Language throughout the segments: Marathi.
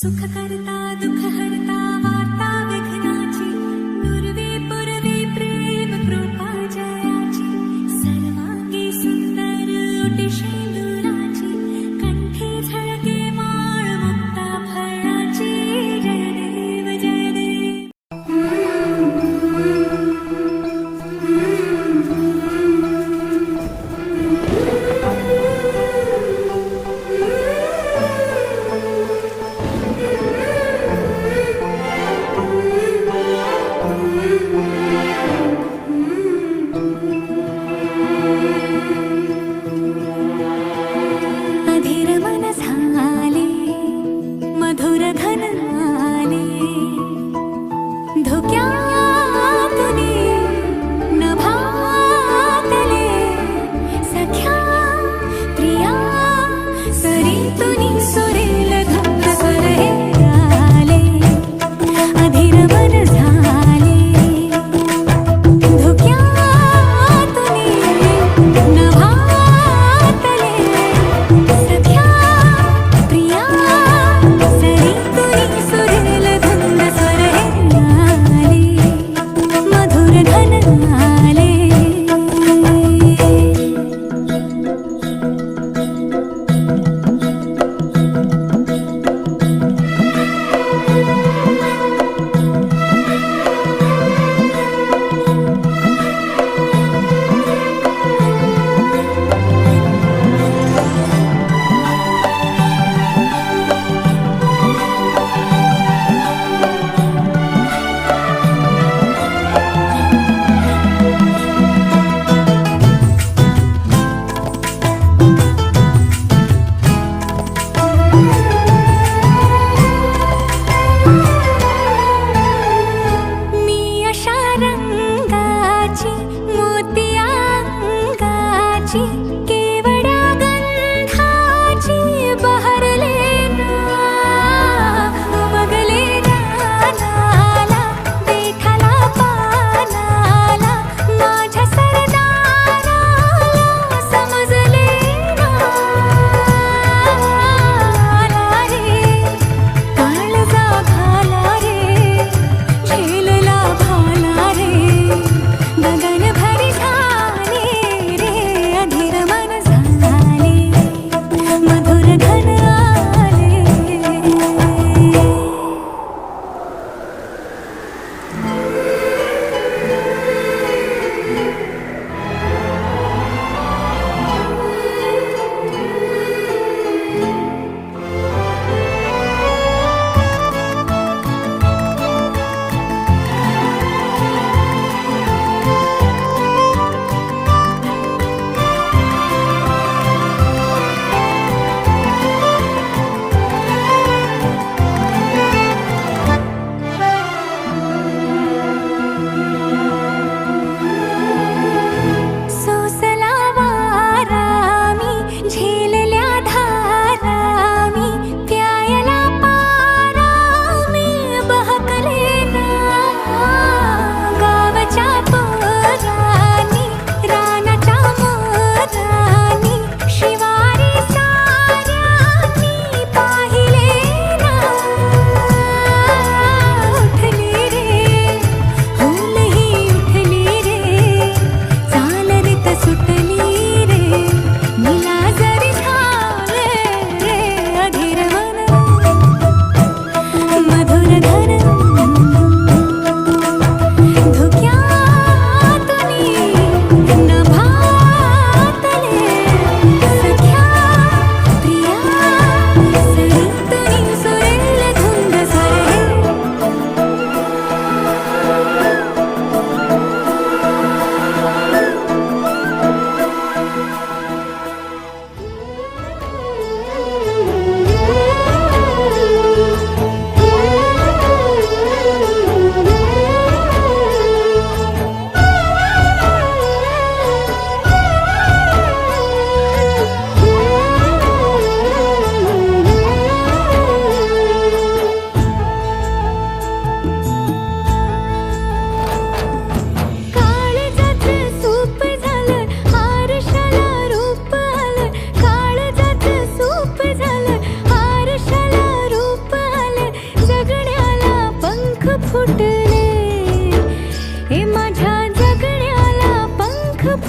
सुख करता दुःख हरता वार्ता विघ्नाची नुरवी पुरवी प्रेम कृपा जयाची सर्वांगी सुंदर ओटी शेंदुराची कंठी झळके माळ मुक्ता फळाची जय देव जय देव। अधीर मन झाले मधुर घन आले धुक्यातुनी नभातले सख्या प्रिया सरीतुनी सुरेल धुंद स्वर हे आले अधीर मन झाले धुक्यातुनी नभातले सख्या प्रिया सरीतुनी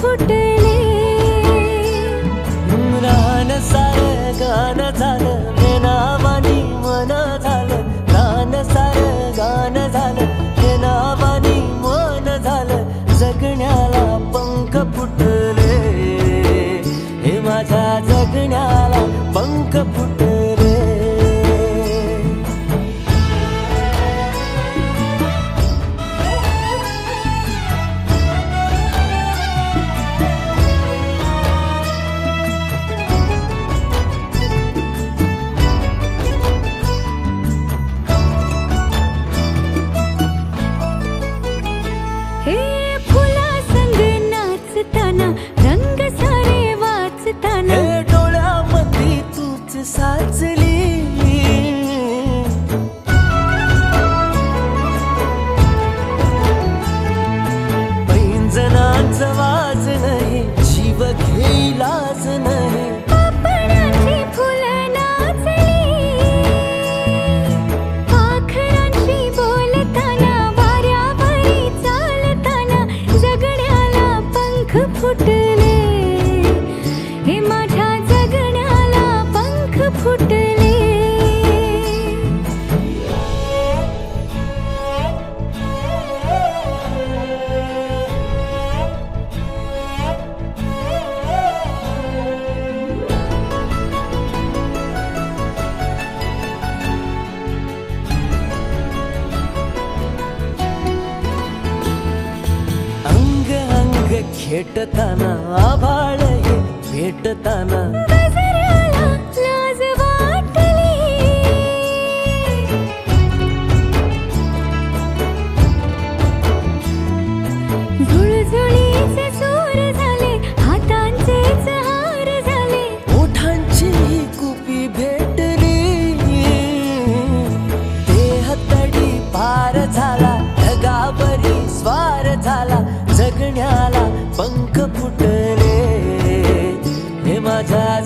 फुटले. रान सार गान झालं हे नावानी मन झालं. रान सार गान झालं हे नावानी मन झालं. जगण्याला पंख फुटले, हे माझ्या जगण्याला पंख फुटले. हे फुला संग नाचताना रंग सारे वाचताना. हे डोळ्यामध्ये तूच साचली, पैंजणाचं वाज नाही, जीव घेईलाच नाही. पापणाची फुलं नाचली, पाखरांशी बोलताना वाऱ्यावरी चालताना. जगण्याला पंख फुटले, हे माझ्या जगण्याला पंख फुटले. अंग अंग खेटताना आभाळ हे भेटताना. गजराला लाज वाटली, झुळझुळीचे सूर झाले, हातांचेच हार झाले. ओठांची कुपी भेटली, देह तडी पार झाला, ढगावरी स्वार झाला. जगण्याला पंख फुटले, हे माझ्या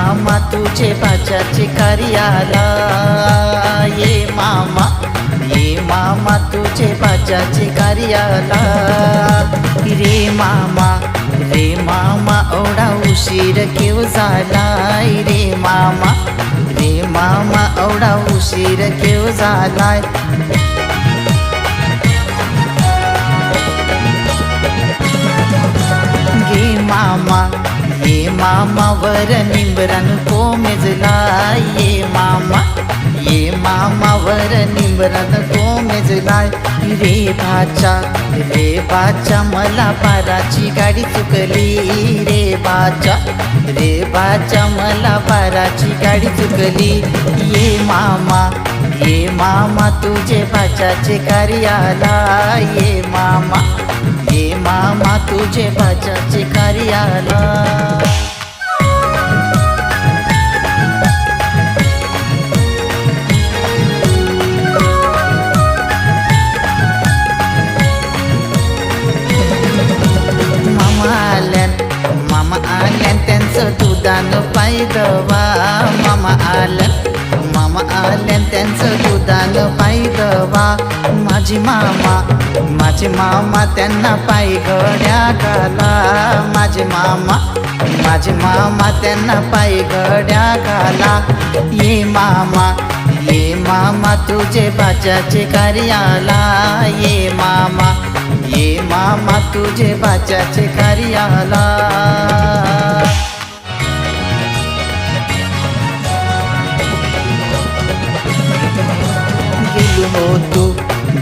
मामा तुझे बाच्याचे कार्याला, ये मामा तुझे बाच्याचे कार्याला. रे मामा एवढा उशीर केव झालाय, रे मामा एवढा उशीर केव झालाय. ये मामा वर निंबरान कोमेजलाय, ये मामा वर निंबरान कोमेजलाय. रे बाचा मला पाराची गाडी चुकली, रे बाचा मला पाराची गाडी चुकली. ये मामा तुझे बाच्याचे कार्याला, ये मामा तुझे बाच्याचे कार्याला. मामा आल्यान त्यांचं दुधानं पायदवा, मामा आल्यान त्यांचं दुधानं पायदवा. माझे मामा त्यांना पायघड्या घाला, माझे मामा त्यांना पायघड्या घाला. ये मामा तुझे बाच्याचे कार्याला, ये मामा तुझे बाच्याचे कार्याला.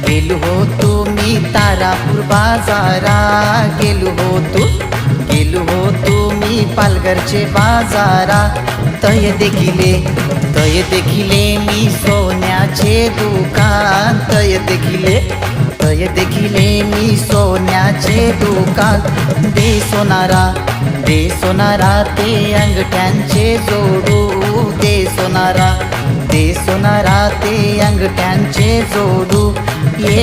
गेलो होतो मी तारापूर बाजारा, गेलो होतो मी पालघरचे बाजारा. तय देखिले मी सोन्याचे दुकान, तय देखिले मी सोन्याचे दुकान. दे सोनारा ते अंगठ्यांचे जोडू, दे सोनारा ते अंगठ्यांचे जोडू. ये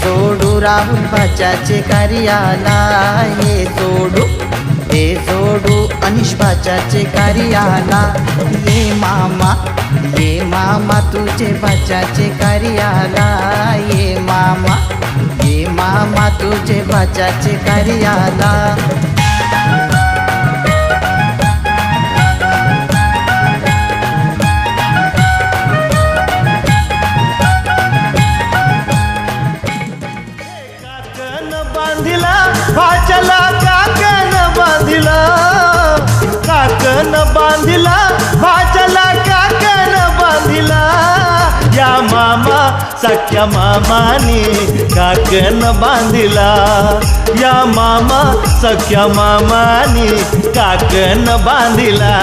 जोडू राहुल बाच्याचे कार्याला, ये जोडू अनिश बाच्याचे कार्याला. ये मामा तुझे बाच्याचे कार्याला, ये मामा तुझे बाच्याचे कार्याला. भाच्याला काकन बांधिला, भाच्याला काकन बांधिला. या मामा सख्या मामानी काकन बांधिला, या मामा सख्या मामानी काकन बांधिला.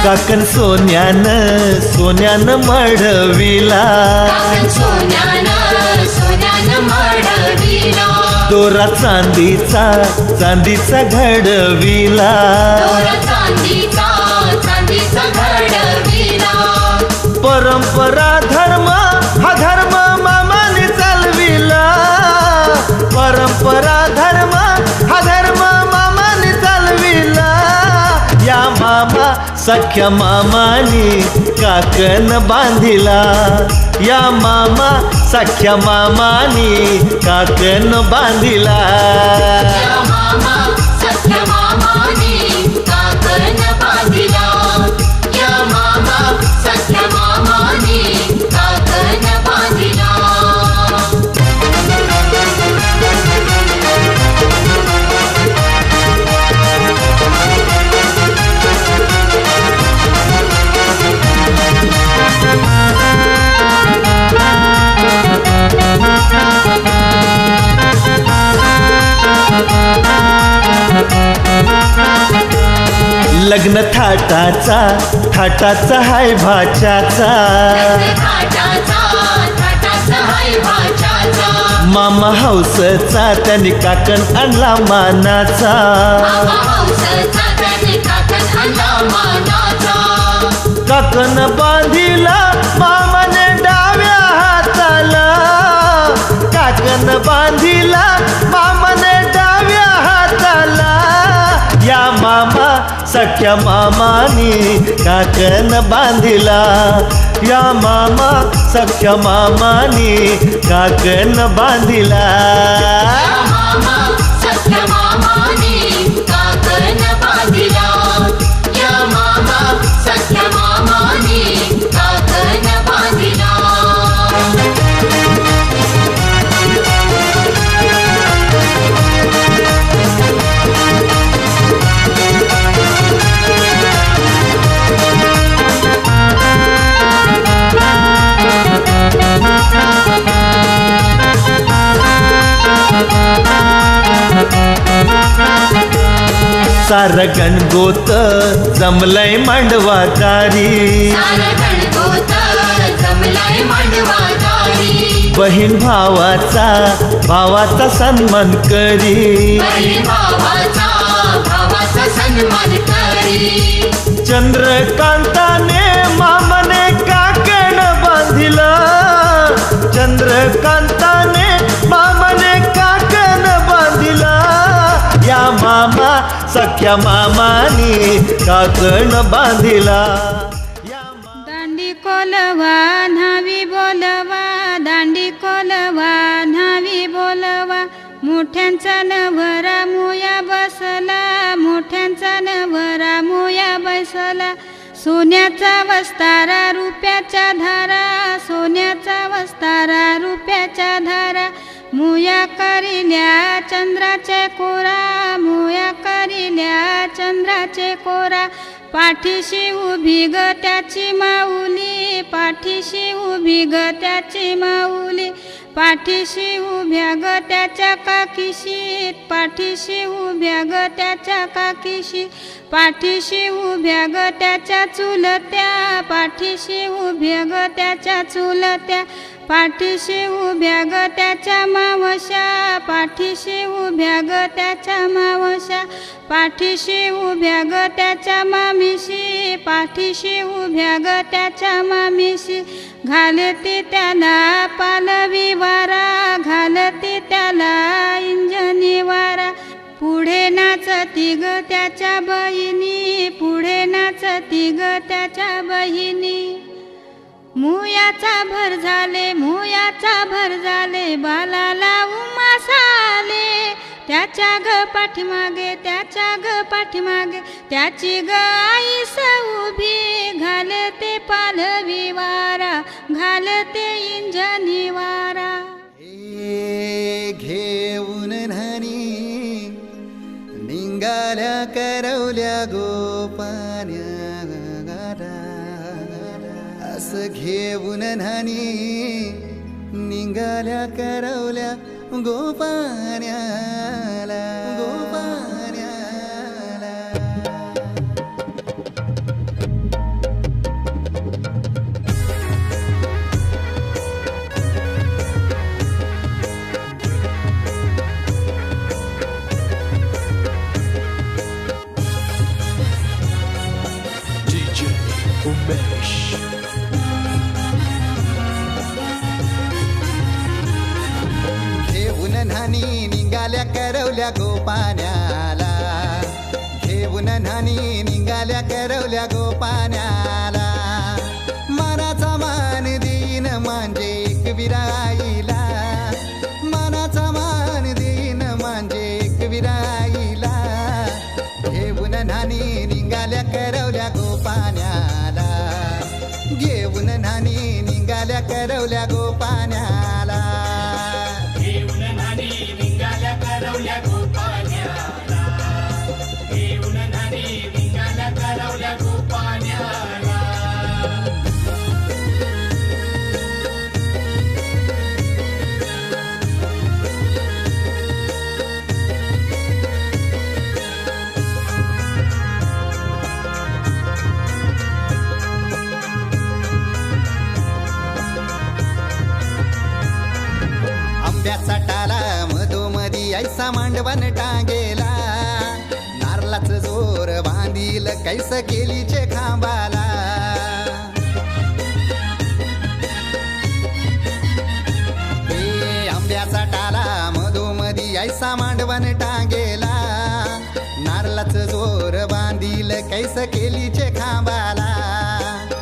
काकन सोन्यानं मढविला, दोरा चांदीचा घडविला. परंपरा धर्म हा धर्म मामाने चालविला, परंपरा धर्म हा धर्म मामाने चालविला. या मामा सख्या मामानी काकन बांधिला, या मामा सख्या मामानी काकन बांधिला. Thank you. लग्न थाटाचा हाय भाच्याचा मामा हौसचा त्यांनी काकण आणला मानाचा काकण बांधिला मामाने डाव्या हाताला काकण बांधिला मामाने डाव्या हाताला या मामा सख्या मामानी काकण बांधिला या मामा सख्या मामानी काकण बांधिला सार गणगोत जमलय मांडवादारी बहीण भावाचा सन्मान करी चंद्रकांताने मामाने काकण बांधिला चंद्रकांताने मामाने काकण बांधिला या मामा सख्या मामानी काकण बांधिला दांडी कोलवा न्हावी बोलवा दांडी कोलवा न्हावी बोलवा मोठ्यांचा नवरा मुया बसला मोठ्यांचा नवरा मुया बसला सोन्याचा वस्तारा रुपयाच्या धारा सोन्याचा वस्तारा रुपयाच्या धारा मुया करिल्या चंद्राचे कोरा मुया करिल्या चंद्राचे कोरा पाठीशी उभी ग त्याची माऊली पाठीशी उभी ग त्याची माऊली पाठीशी उभ्या ग त्याच्या काकीशीत पाठीशी उभ्या ग त्याच्या काकीशी पाठीशी उभ्या ग त्याच्या चुलत्या पाठीशी उभ्या ग त्याच्या चुलत्या पाठीशी उभ्या ग त्याच्या मावश्या पाठीशी उभ्या ग त्याच्या मावश्या पाठीशी उभ्या ग त्याच्या मामीशी पाठीशी उभ्या ग त्याच्या मामीशी घालती त्याला पालवी वारा घालती त्याला इंजनी वारा पुढे नाचती ग त्याच्या बहिणी पुढे नाचती ग त्याच्या बहिणी मुयाचा भर झाले बालाला उमास आले त्याच्या ग पाठीमागे त्याची ग आईस उभी घालते पालवी वारा घालते इंजनी वारा घेऊन न्हाणी निघाल्या करवल्या गोपान्या असं घेऊन न्हाणी निघाल्या करवल्या गोपान्याला घेऊन न्हाणी निघाल्या करवल्या गोपान्याला घेऊन न्हाणी निघाल्या करवल्या गोपान्याला मनाचा मान देईन म्हणजे एक विराईला मनाचा मान देईन म्हणजे एक विराईला घेऊन न्हाणी निघाल्या करवल्या गोपान्याला घेऊन न्हाणी निघाल्या करवल्या गोपान्याला घेऊन न्हाणी निघाल्या करवल्या गोपान्याला घेऊन न्हाणी निघाल्या करवल्या गोपान्याला आंब्याचा टाला मधोमधी ऐसा मांडवण टांगेला नारळाचं जोर बांधील कैस केलीचे खांबाला आंब्याचा टाला मधोमधी ऐसा मांडवण टांगेला नारळाचं जोर बांधील कैस केलीचे खांबाला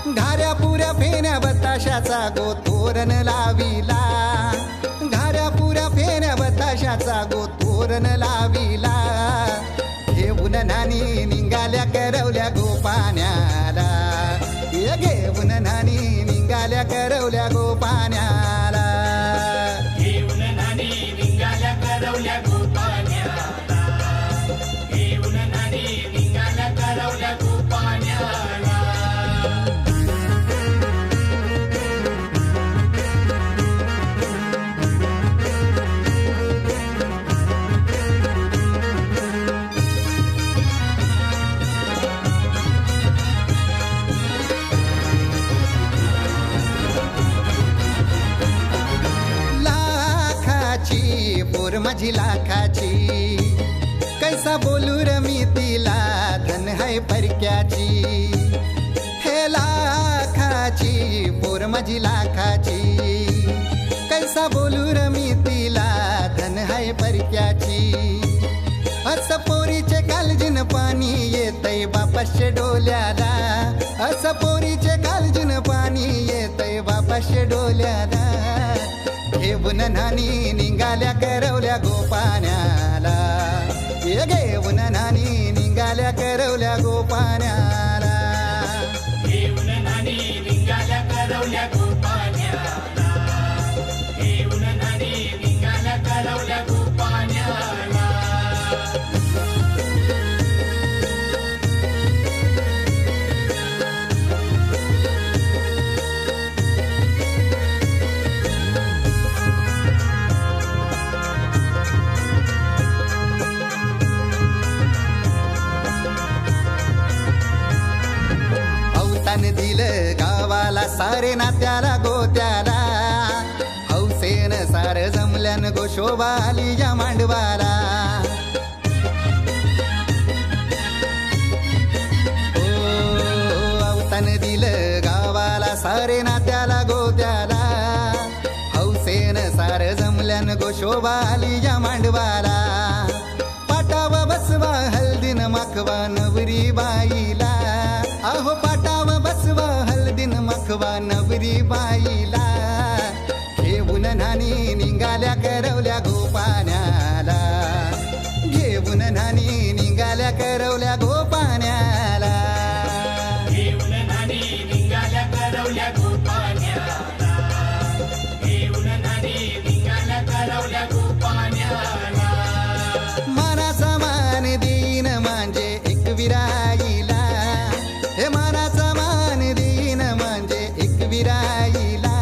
घाऱ्या पुऱ्या फेण्या बताशाचा गोतोरण लाविला घाऱ्या पुऱ्या फेण्या बताशाचा गोतोरण लाविला घेऊन नानी निघाल्या करवल्या गोपाण्याला घेऊन नानी निघाल्या करवल्या गोपाण्याला घेऊन नानी निघाल्या करवल्या गोपाण्याला घेऊन नानी निघाल्या करवल्या गोपाण्याला पोर माझी लाखाची कैसा बोलू र मी तिला धन है परक्याची हे लाखाची पोर माझी लाखाची कैसा बोलू र मी तिला धन है परक्याची अस पोरीचे कालजीन पाणी येतय बापाशे डोल्याला अस पोरीचे कालजीन पाणी येतय बापाशे डोल्याला घेऊन नानी निघाल्या करवल्या गोपाण्याला घेऊन नानी निघाल्या करवल्या गोपाण्याला घेऊन नानी निघाल्या करवल्या गोपाण्याला घेऊन नानी निघाल्या करवल्या गोपाण्याला दिलं गावाला सारे नात्याला गोत्याला हौसेन सार जमल्यान गोशोबा आली या मांडवाला अवतान दिलं गावाला सारे नात्याला गोत्याला हौसेन सार जमल्यान गोशोबा आली या मांडवाला पाटावा बसवा हल्दीन माखवा नवरी बाईला अहो पाटावा बसवा हल्दीन माखवा नवरी बाईला घेऊन नानी निघाल्या करवल्या गोपाण्याला घेऊन नानी निघाल्या करवल्या गोपाण्याला घेऊन नानी निघाल्या करवल्या गोपाण्याला घेऊन नानी निघाल्या करवल्या गोपाण्याला मानाचा मान दीन म्हणजे एक विराईला हे मानाचा मान दीन म्हणजे एक विराईला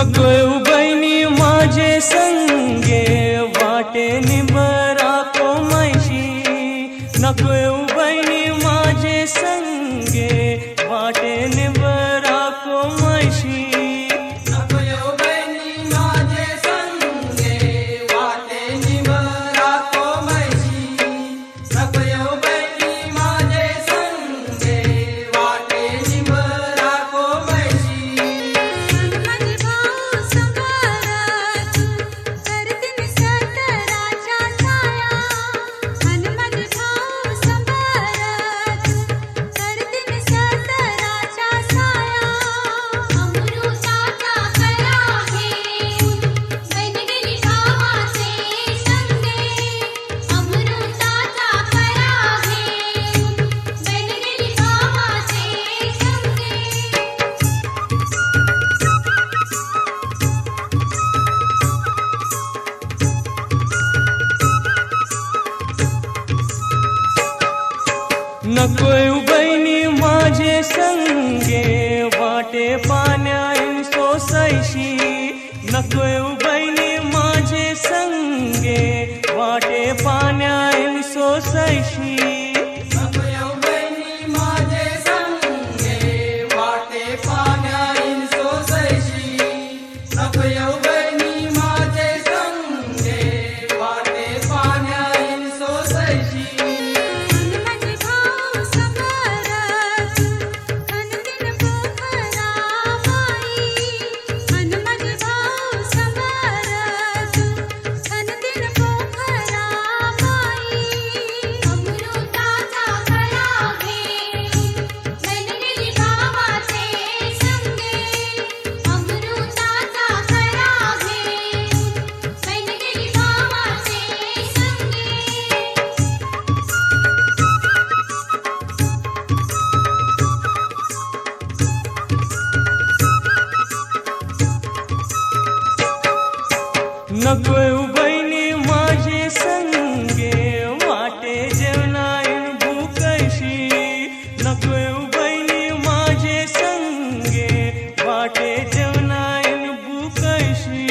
नको बहिणी माझे संगे वाटे निबरा कोमैशी नको बहिणी माझे संगे वाटे निबरा कोमैशी नको बहिणी माझे संगे वाटे पाण्यान सोसैशी नको बहिणी माझे संगे वाटे पाण्यान सोसैशी नको बहिणी माझे संगे वाटे जेवणायन भूकैशी नको बहिणी माझे संगे वाटे जेवणायन भूकैशी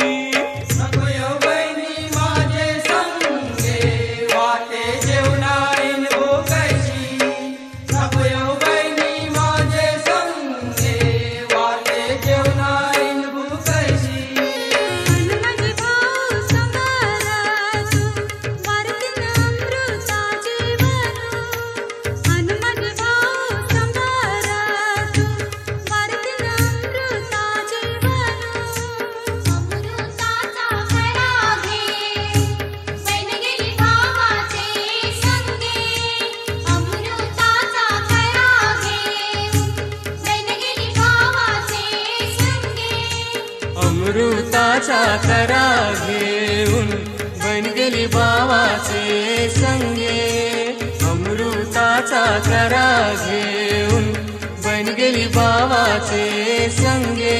अमृताचा करा घेऊन बन गेली भावाचे संगे अमृताचा करा घेऊन बन गेली भावाचे संगे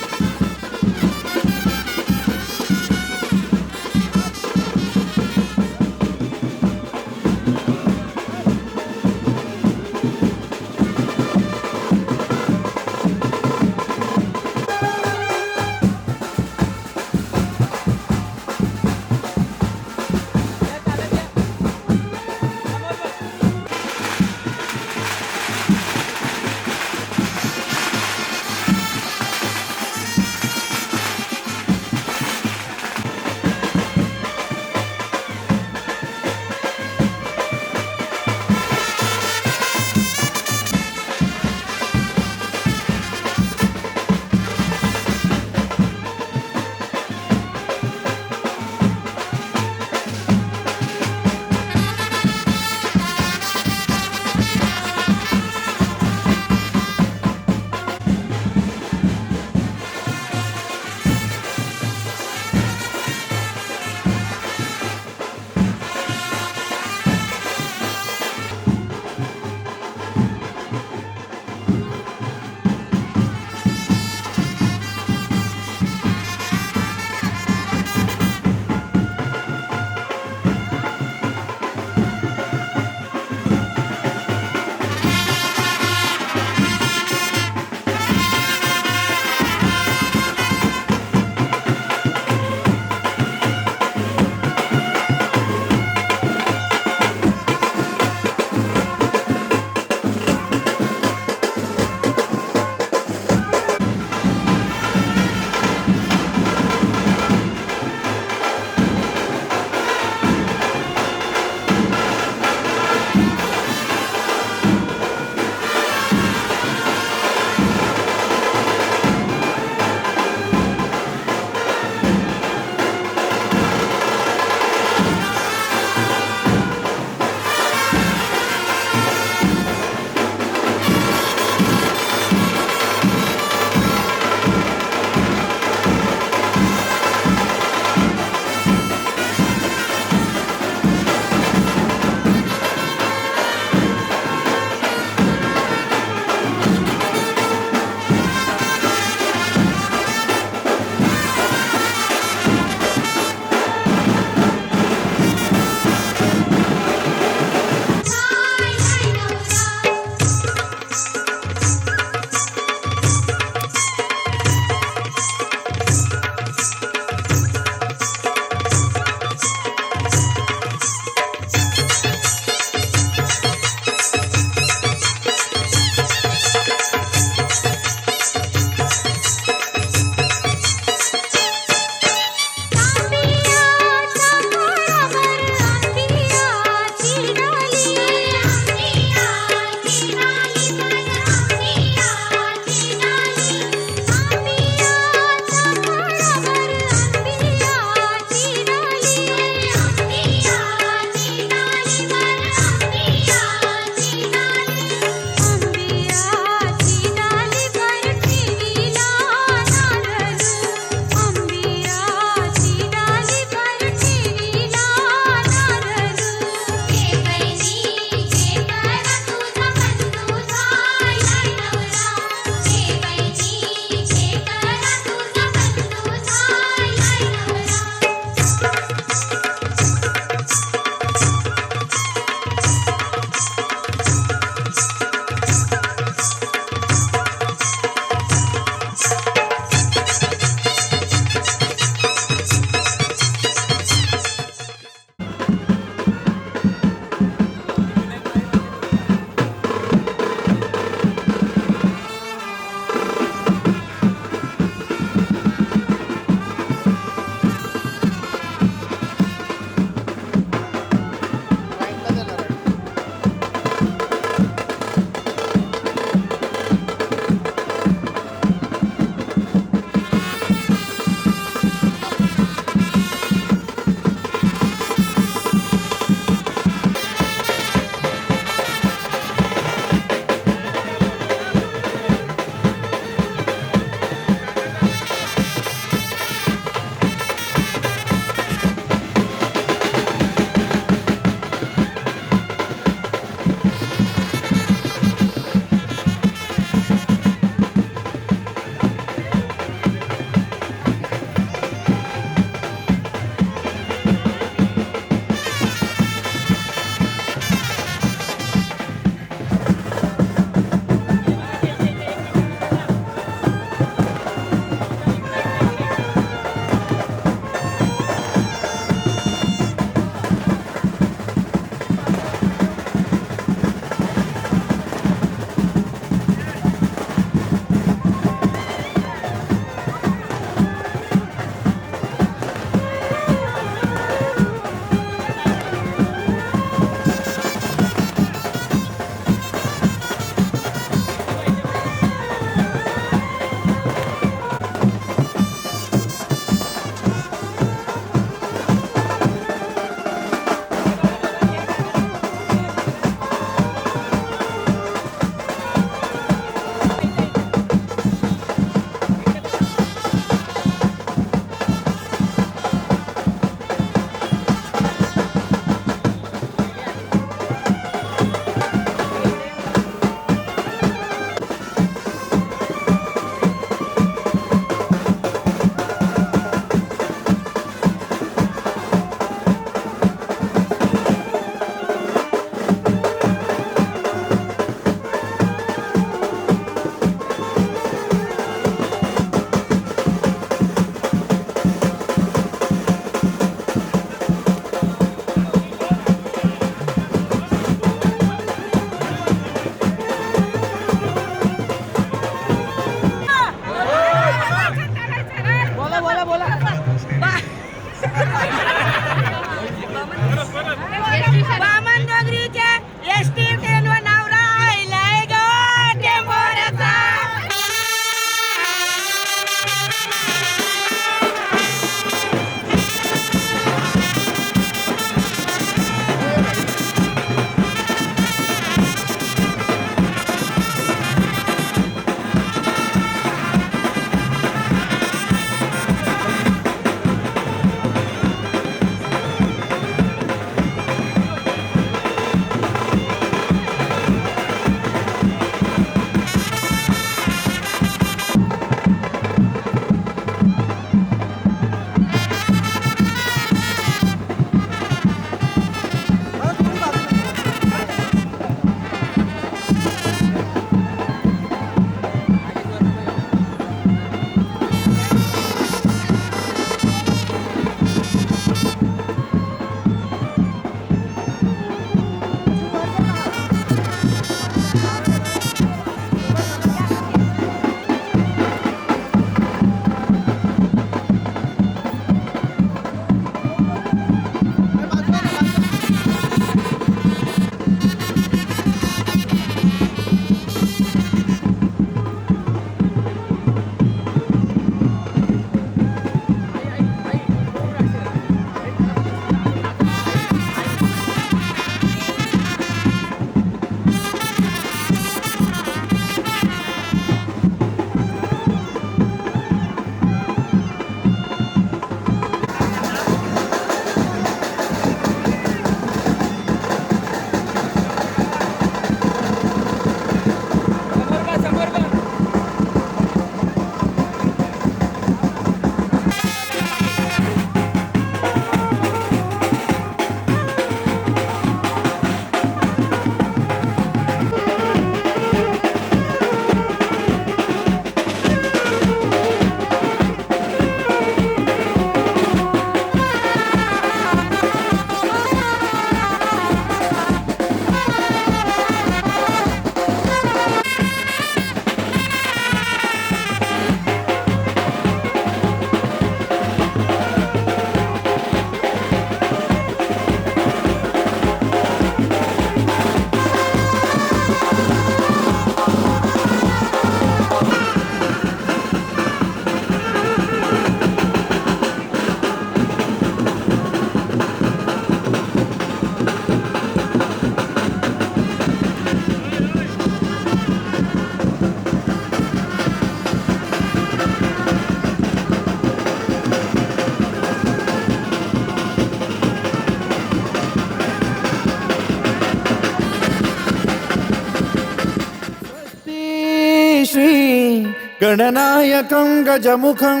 श्री गणनायकं गजमुखं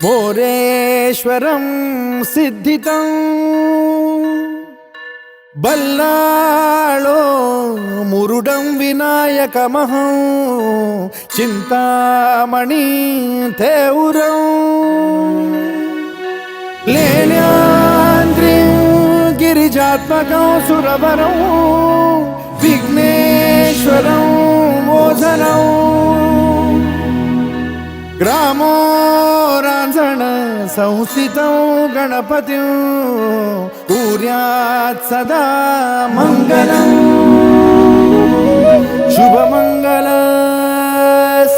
मोरेश्वरं सिद्धितं बल्लाळो मुरुडं विनायकमहं चिन्तामणि थेउरं लेण्याद्रिं गिरिजात्मकं सुरवरं विघ्नेश्वरं मोझनं ग्रामो रांझण संस्थितं गणपतिं कुर्यात् सदा मङ्गलम् शुभमङ्गल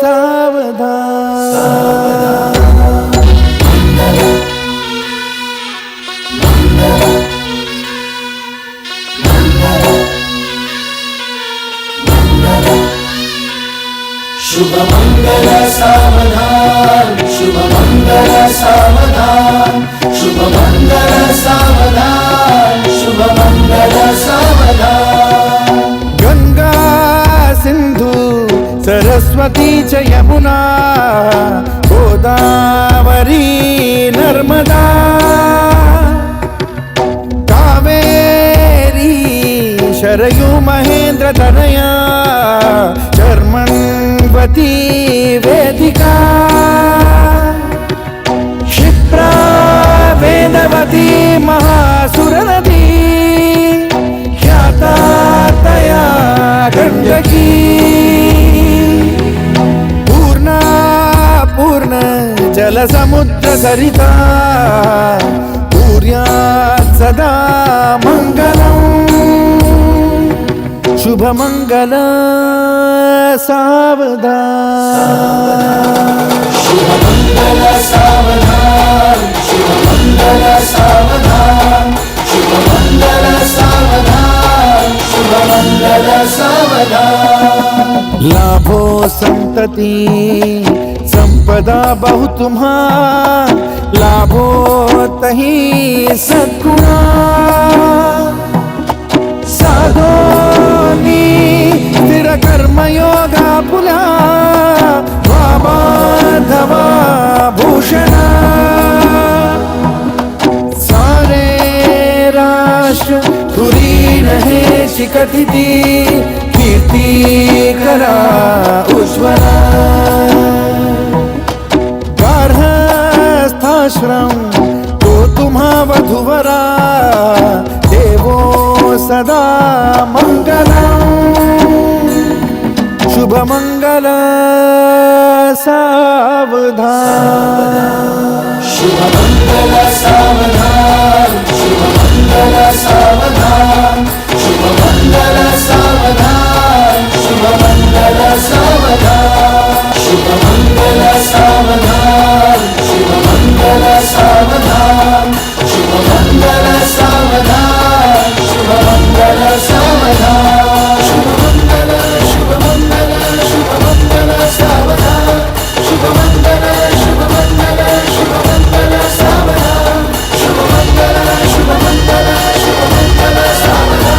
सावधान शुभमंगल सावधान शुभमंगल सावधान शुभमंगल सावधान शुभमंगल सावधान गंगा सिंधु सरस्वती च यमुना गोदावरी नर्मदा कावेरी शरयू महेंद्र तनया चर्मण्वती वेदिका क्षिप्रा वेदवती महासुरनदी ख्याता तया गण्डकी पूर्णा पूर्ण जलसमुद्र सरिता कुर्यात् सदा मङ्गलम् शुभमङ्गल सावधान शुभमंगल सावधान शुभमंगल सावधान शुभमंगल सावधान शुभमंगल सावधान लाभो संतति संपदा बहु तुम्हा लाभो तही सद्गुणा साधोनी स्थिर कर्मयोगा पुला वामाधवा भूषणा सारे राष्ट्र धुरीण हे शिखतिथी कीर्ती करा उज्ज्वला गार्हस्थाश्रम तो तुम्हा वधुवरा देवो सदा मङ्गलम् शुभमङ्गल सावधान शुभमंगल सावधान शुभमंगल सावधान शुभमंगल सावधान शुभमंगल सावधान शुभमंगल सावधान शुभमंगल सावधान शुभमंगल सावधान शुभमंगल सावधान शुभमंगल शुभमंगल शुभमंगल सावधान शुभमंगल शुभमंगल शुभमंगल सावधान शुभमंगल शुभमंगल शुभमंगल सावधान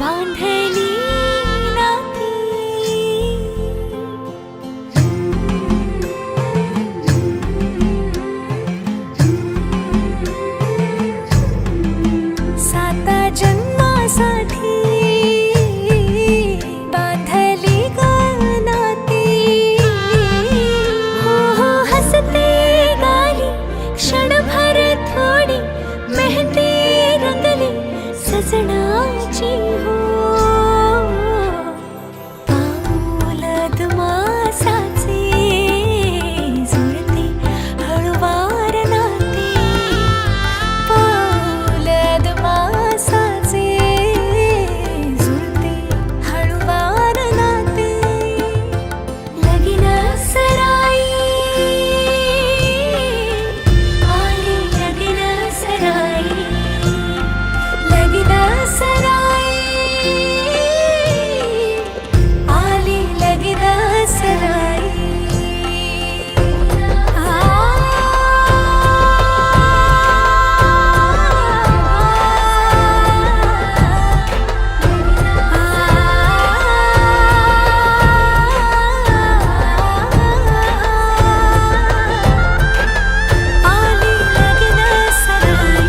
बांधली नाती साता जन्मासाठी बांधली ग नाती हो हो हसते गाली क्षणभर थोडी मेहंदी रंगली सजनाची हो पाऊलद मासाचे जुळते हळुवार नाते पाऊलद मासाचे जुळते हळुवार नाते लगीन सराई आली लगीन सराई लगीन सराई आली लगीन सराई आली लगीन सराई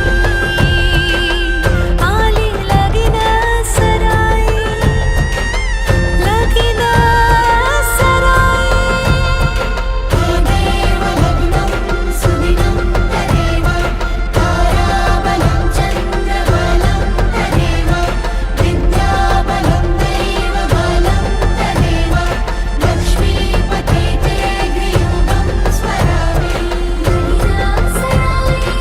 आली लगीन सराई लगीन सराई देव लग्नं सुदिनं तदेव ताराबलं चन्द्रबलं तदेव विद्याबलं दैवबलं तदेव लक्ष्मीपते ते गृहं स्वरामि लगीन सराई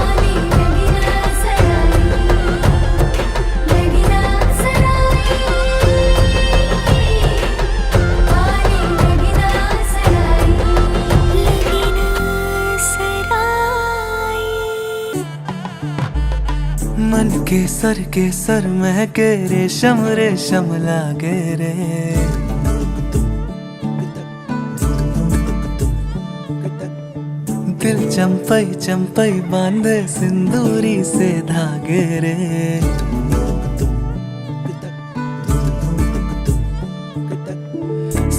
आली लगीन सराई लगीन सराई आली लगीन सराई लगीन सराई मन के सर महके रेशम रेशम लागे रे दिल चंपई चंपई बांधे सिंदूरी से धागे रे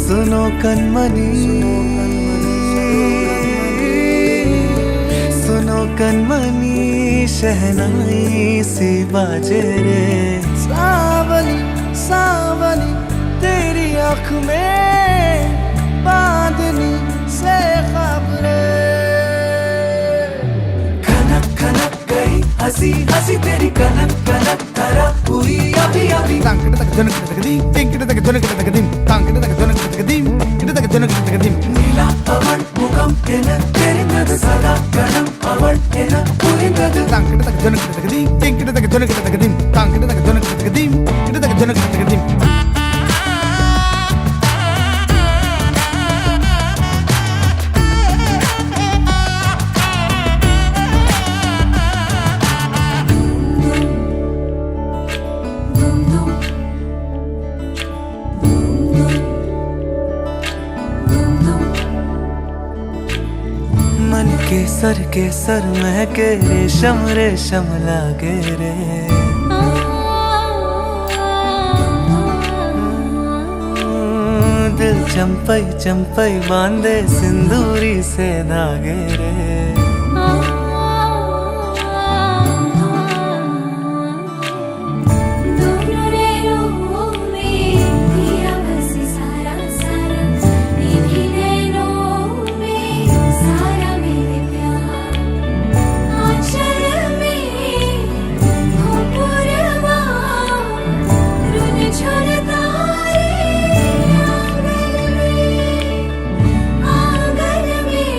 सुनो कनमनी सुनो कनमनी शहनाई सी बाजे रे सावली सावली तेरी आँख में बांधनी से ख्वाब रे खनक खनक गई हंसी हंसी तेरी कनक कनक धरा हुई अभी अभी नीला पवन मुखम एन तेरिंगद सदा गणम अवळ एन पुरिंगद मन के सर महके रेशम रेशम लागे रे दिल चंपई चंपई बांधे सिंदूरी से धागे रे आंगन में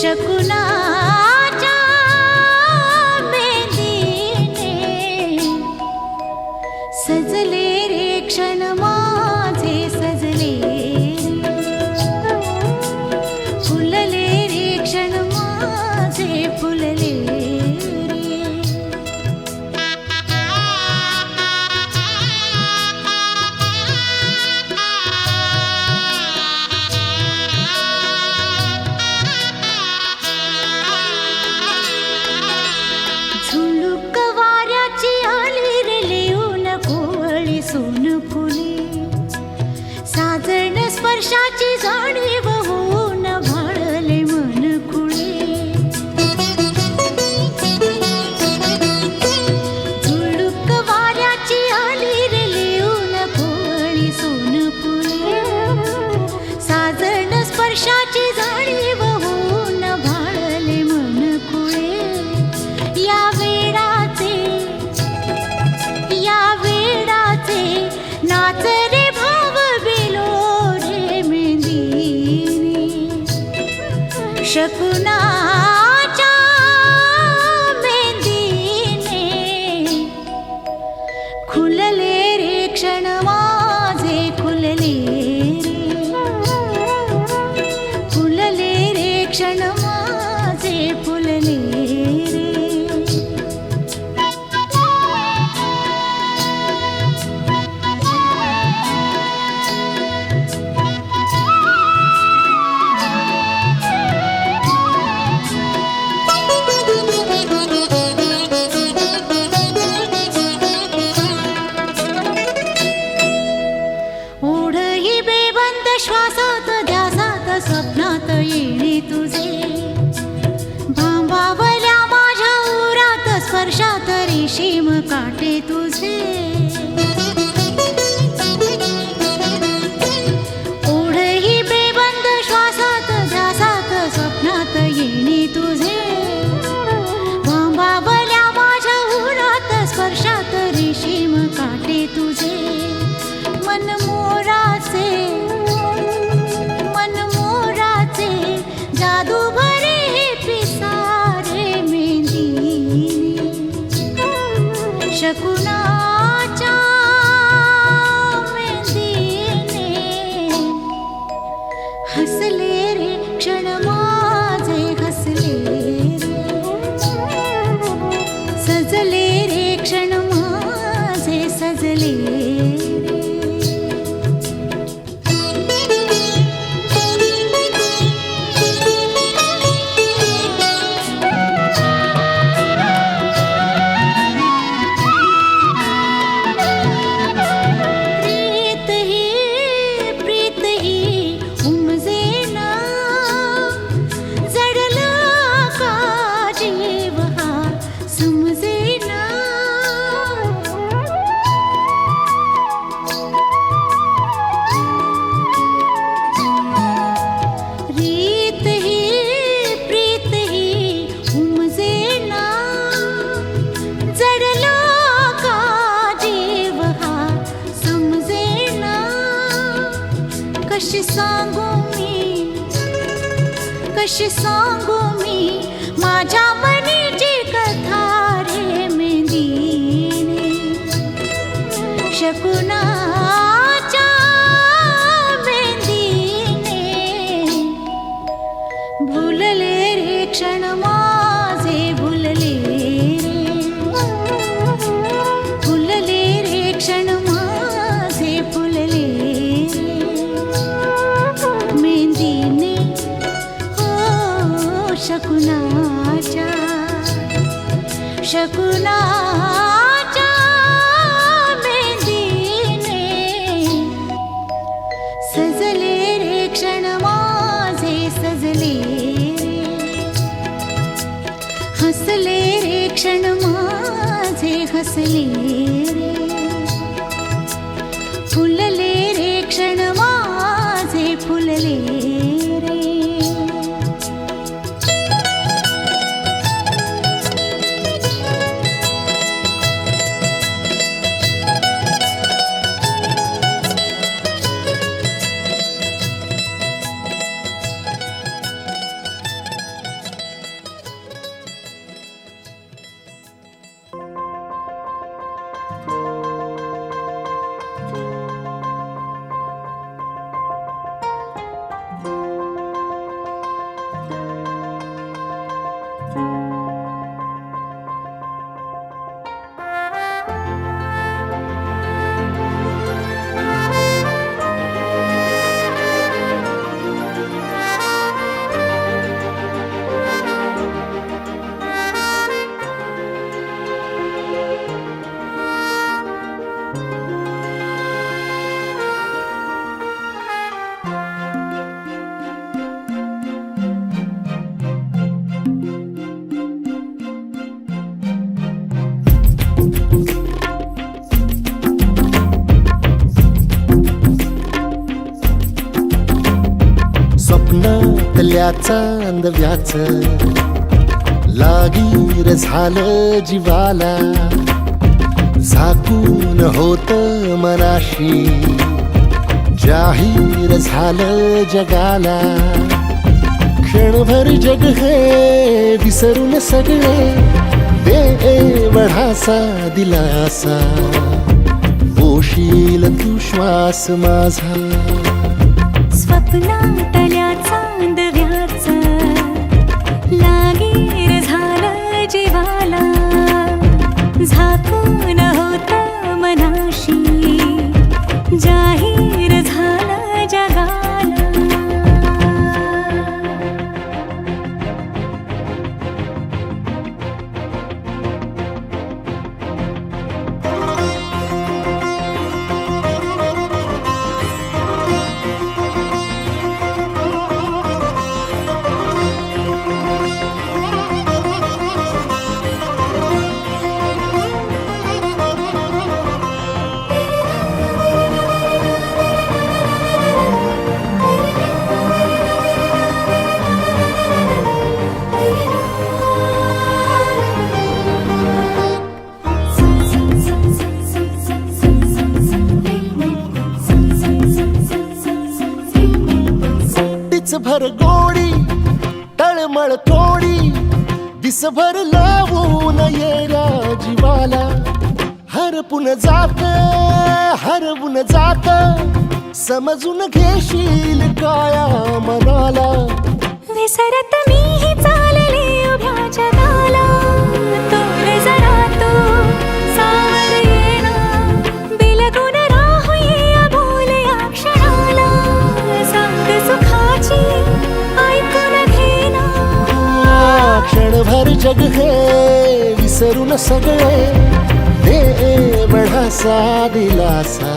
शकुनाच्या मेहंदीने सजले रे क्षण माझे सजले फुलले रे क्षण माझे फुलले झुळूक वाऱ्याची आली रे लिहून कोवळी सोन फुले साजण स्पर्शाची जाणीव होऊन भाळले मन खुळे झुळूक वाऱ्याची आली रे लिहून कोवळी सोन फुले साजण स्पर्शाची जाणीव होऊन भाळले मन खुळे या वेडाचे नाच रे भाव बिलो रे मेहंदीने शकुनाच्या मेहंदीने खुलले रे क्षण माझे खुलले रे क्षण माझे फुलले रे ओढही बेबंद श्वासात ध्यासात स्वप्नात येणे तुझे भांबावल्या माझ्या उरात स्पर्शात रेशीम काटे तुझे ओढही बेबंद श्वासात ध्यासात स्वप्नात येणे तुझे भांबावल्या माझ्या उरात स्पर्शात रेशीम काटे तुझे मन मोराचे जादू भरे पिसारे मेहंदीने शकुनाच्या मेहंदीने हसले रे क्षण माझे हसले रे सजले रे क्षण माझे सजले कशी सांगू मी माझ्या मनीची कथा रे मेहंदीने शकुनाच्या मेहंदीने भुलले रे क्षण माझे भुलले रे क्षण माझे फुलले मेहंदीने शकुनाच्या मेहंदीने सजले रे क्षण माझे सजले हसले रे क्षण माझे हसले रे फुलले रे क्षण माझे फुलले रे तल्या चांदव्याच लागीर झालं जीवाला झाकून होत मनाशी जाहीर झालं जगाला क्षणभर जग हे विसरून सगळे देवढासा दिलासा पोशील तू श्वास माझा स्वप्नातल्या चांदव्याच लागीर झालं जीवाला झाकून होत मनाशी जाहीर झालं जगाला भर गोडी तळमळ थोडी दिसभर लावून येऱ्या जीवाला हरपून जात समजून घेशील काया मनाला विसरत मीही चालले उभ्या जगाला तोर जरा तो सावर येणा बिलगून राहूया बोल या क्षणाला सांग सुखाची ऐकून घेना क्षणभर जग हे विसरून सगळे देवढासा दिलासा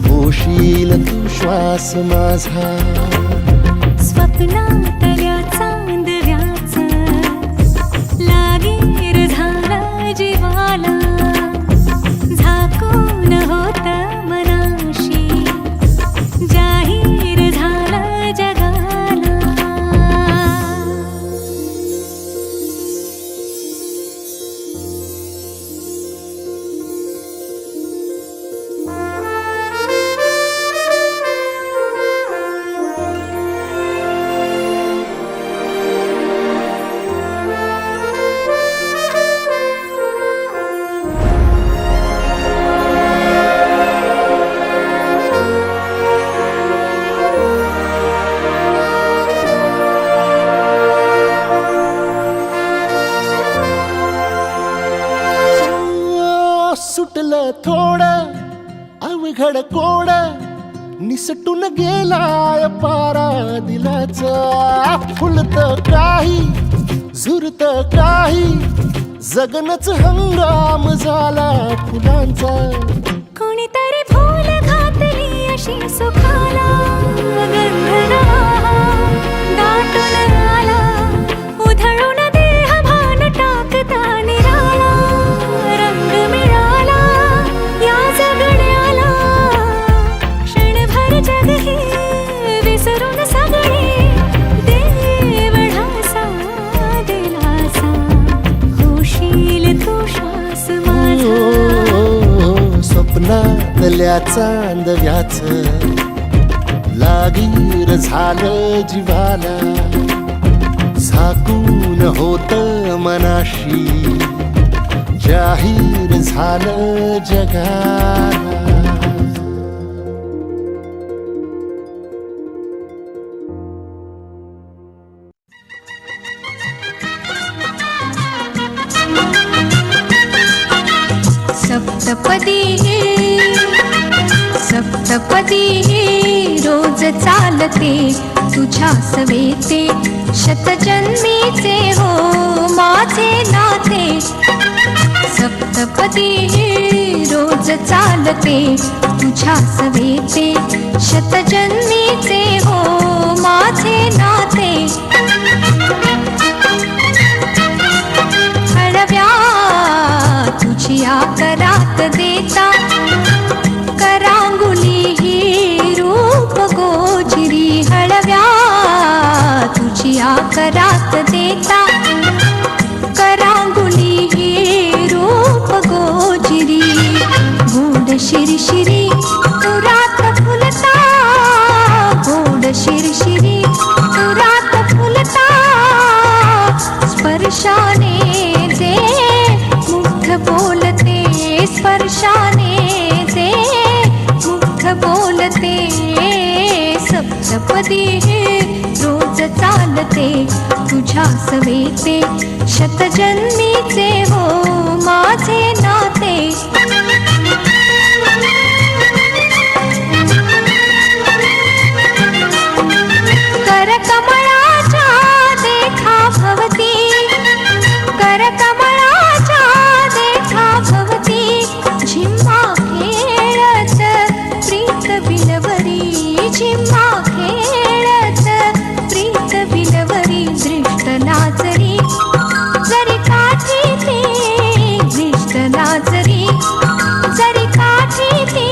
पोशील तू श्वास माझा स्वप्नातल्या चांदव्याच लागीर झालं जीवाला झाकून होत मनाशी जाहीर झालं जगाला सुटलं थोडं अवघड कोड निसटून गेलाय पारा दिलाचा फुलत काही झुरत काही जगनच हंगाम झाला फुलांचा कोणीतरी फूल घातली अशी सुखाला गंधना दाटून आला उधळून देह भान टाकता निराळा रंग मिळाला या जगण्याला क्षणभर जग हे विसरून सगळे देवढासा दिलासा होशील तू श्वास माझा स्वप्नातल्या चांदव्याच लागीर झालं जीवाला झाकून होत मनाशी जाहीर झालं जगाला सप्तपदी रोज चालते तुझ्या सवेते शतजन्मीचे हो माझे नाते सप्तपदी रोज चालते तुझ्या सवेते शतजन्मीचे हो माझे नाते हळव्या तुझी आकरात देता करांगुली ही रूप गोजिरी हळव्या शिरशिरी तुरात फुलता, गोड शिरशिरी तुरात फुलता, स्पर्शाने जे मुग्ध बोलते, स्पर्शाने जे मुग्ध बोलते, सप्तपदी रोज चालते तुझ्या सवेते, शतजन्मीचे हो माझे नाते. करकमळाच्या देखा भवती, करकमळाच्या देखा भवती, झिम्मा खेळत प्रीत बिलवरी, झिम्मा खेळत प्रीत बिलवरी, दृष्ट लाजरी जरी काठी ती, दृष्ट लाजरी जरी काठी ती,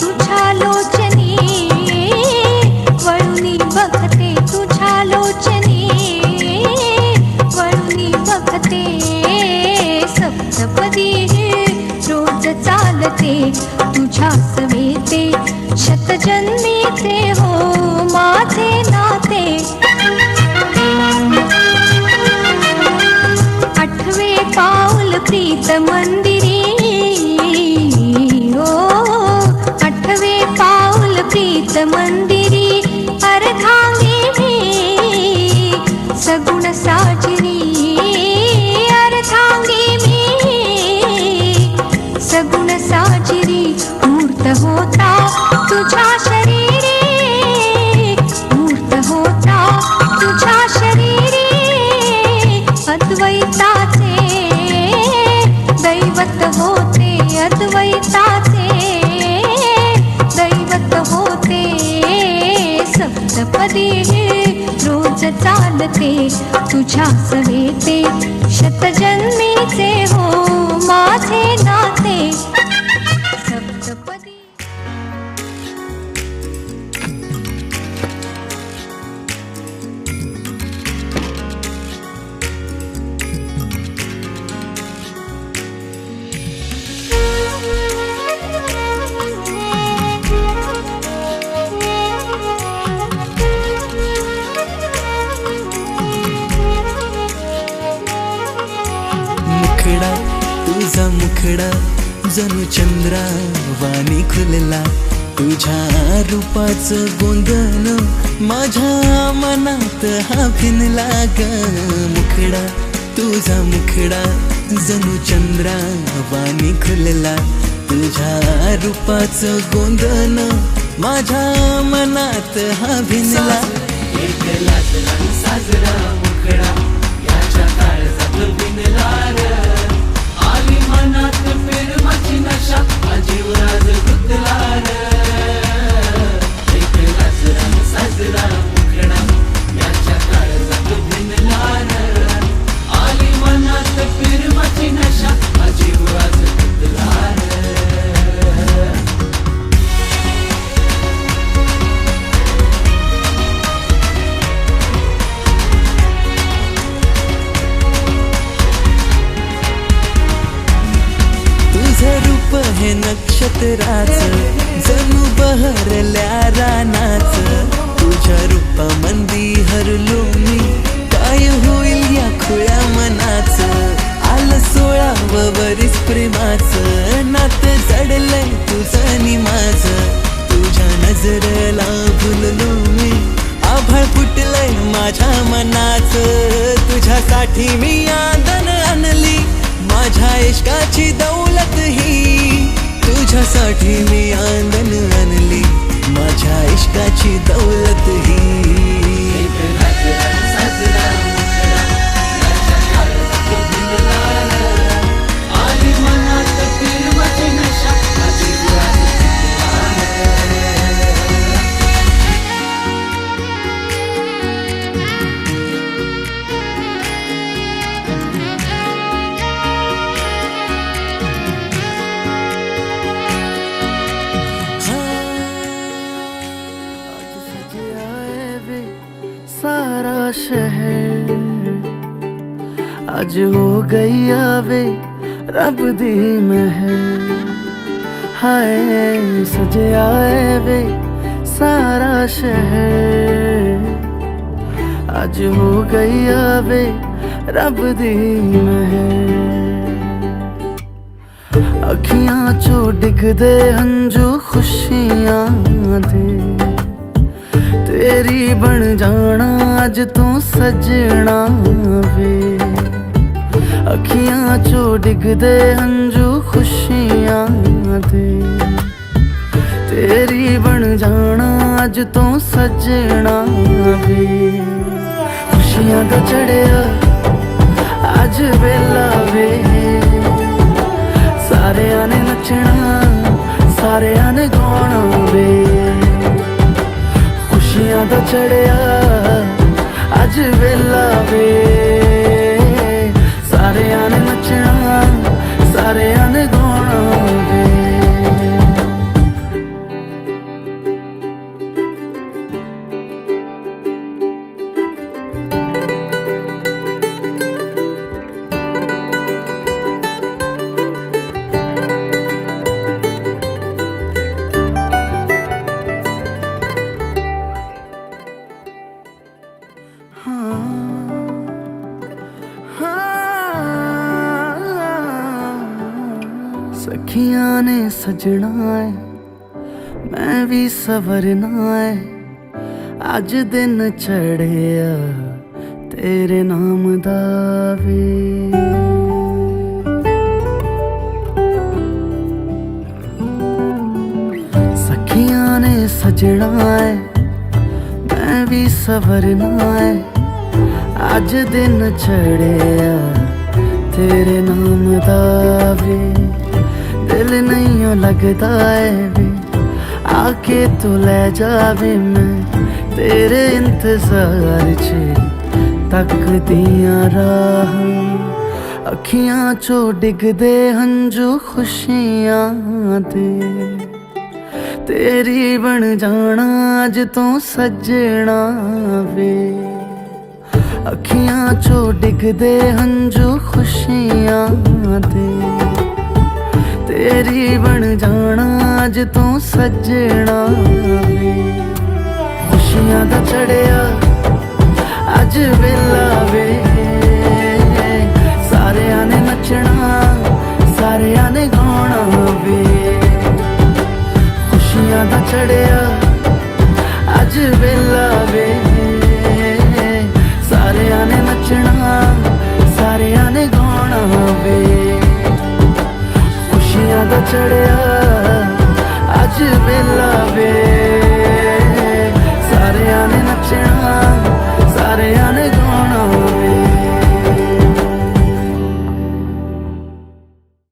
तुझ्या लोचनी वळुनी बघते, तुझ्या लोचनी वळुनी बघते, सप्तपदी रोज चालते तुझ्या सवेते, शतजन्मीचे हो माझे नाते. आठवे पाऊल प्रीत मंदिरी, ओ आठवे पाऊल प्रीत मंदिरी, अर्धांगी मी सगुण साजरी, अर्धांगी मी सगुण साजरी, मूर्त होता तुझ्या शरीरी, मूर्त होता तुझ्या शरीरी, अद्वैताचे दैवत होते, अद्वैताचे दैवत होते, सप्तपदी रोज चालते तुझ्या सवेते, शतजन्मीचे हो माझे नाते. सप्तपदी मुखडा तुझा मुखडा जणू चंद्रा वाणी खुलला, तुझ्या रूपाचं गोंधन माझ्या मनात हा भिनला ग. मुखडा तुझा मुखडा जणू चंद्रा वाणी खुलला, तुझ्या रूपाचं गोंधन माझ्या मनात हा भिनला. एक लाजला साजरा मुखडा याच्या काळजात भिनला रे, आली मनात प्रेमाची नशा, अजीव राज गुंतला रे. एक लाजला साजरा मुखडा याच्या काळजात भिनला रे, आली मनात प्रेमाची नशा, अजीव राज गुंतला रे. रूप हे नक्षत्राचं जणू बहरल्या रानाचं, तुझ्या रूपामंदी हरलो मी, काय होईल या खुळ्या मनाचं. आलं 16वं वरीस प्रेमाचं, नातं जडलंय तुझं नि माझं, तुझ्या नजरेला भुललो मी, आभाळ फुटलंय माझ्या मनाचं. तुझ्यासाठी मी आदन आणली, माझ्या इश्काची दौलत ही, तुझ्यासाठी मी आंदन आणली, माझ्या इश्काची दौलत ही. सारा शहर आज हो गई आवे रब दी महर, हाय सजया है वे सारा शहर अज हो गई आवे रब दी मेहर अखियां चो डिगदे हंजू खुशियां दे तेरी बन जाना अज तू सजना वे अखियां चो डिगदे हंजू खुशियां दे तेरी बन जाना अज तू सजना वे खुशियां दा चढ़िया अज वेला वे सारियां ने नचना सारियां ने गाना वे खुशियां दा चढ़िया अज वेला वे सारियां ने नचना सारियां ने गाना वे सखियां ने सजना है मैं भी सवरना है अज दिन चढ़िया तेरे नाम दा वे सखियां ने सजना है मैं भी सवरना है अज दिन चढ़िया तेरे नाम दा वे दिल नहीं लगता है वे आके तू ले जावे मैं तेरे इंतजार च तकदियां राह अखियां चो डिगदे हंजू खुशियां दे तेरी बन जाना अज तू सजना वे अखियां चो डिगदे हंजू खुशियां दे तेरी बन जाना अज तू सजना वे खुशियां दा चढ़िया अज वेला वे सारियां ने नचना सारियां ने गाना वे खुशियां दा चढ़िया अज वेला वे सारियां ने नचना सारियां ने गाना वे खुशियां दा चढ़िया अज वेला वे